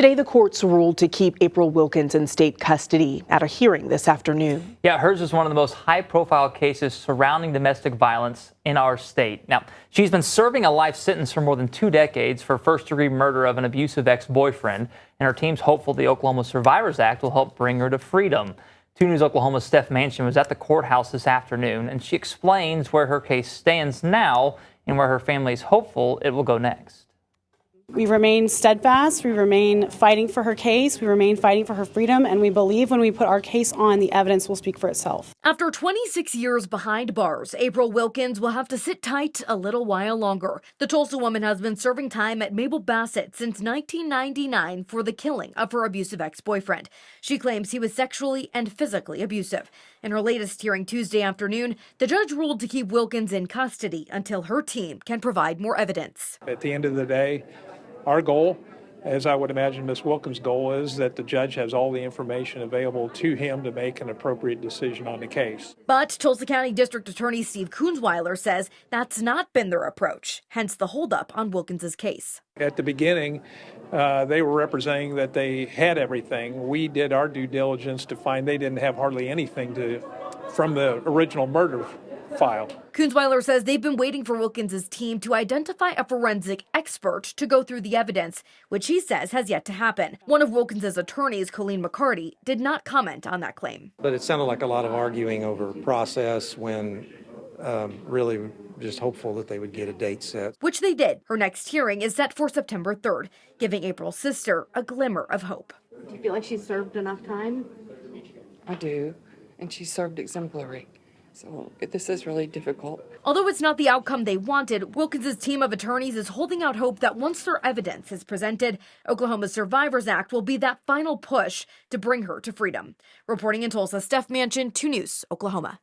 Today, the courts ruled to keep April Wilkins in state custody at a hearing this afternoon. Yeah, hers is one of the most high-profile cases surrounding domestic violence in our state. Now, she's been serving a life sentence for more than 2 decades for first-degree murder of an abusive ex-boyfriend, and her team's hopeful the Oklahoma Survivors Act will help bring her to freedom. 2 News Oklahoma's Steph Manchin was at the courthouse this afternoon, and she explains where her case stands now and where her family is hopeful it will go next. We remain steadfast, we remain fighting for her case, we remain fighting for her freedom, and we believe when we put our case on, the evidence will speak for itself. After 26 years behind bars, April Wilkins will have to sit tight a little while longer. The Tulsa woman has been serving time at Mabel Bassett since 1999 for the killing of her abusive ex-boyfriend. She claims he was sexually and physically abusive. In her latest hearing Tuesday afternoon, the judge ruled to keep Wilkins in custody until her team can provide more evidence. At the end of the day, our goal, as I would imagine Ms. Wilkins' goal is, that the judge has all the information available to him to make an appropriate decision on the case. But Tulsa County District Attorney Steve Kunzweiler says that's not been their approach, hence the holdup on Wilkins' case. At the beginning, they were representing that they had everything. We did our due diligence to find they didn't have hardly anything from the original murder file. Kunzweiler says they've been waiting for Wilkins' team to identify a forensic expert to go through the evidence, which he says has yet to happen. One of Wilkins' attorneys, Colleen McCarty, did not comment on that claim. But it sounded like a lot of arguing over process when really just hopeful that they would get a date set. Which they did. Her next hearing is set for September 3rd, giving April's sister a glimmer of hope. Do you feel like she served enough time? I do, and she served exemplary. So this is really difficult. Although it's not the outcome they wanted, Wilkins' team of attorneys is holding out hope that once their evidence is presented, Oklahoma's Survivors Act will be that final push to bring her to freedom. Reporting in Tulsa, Steph Manchin, 2 News, Oklahoma.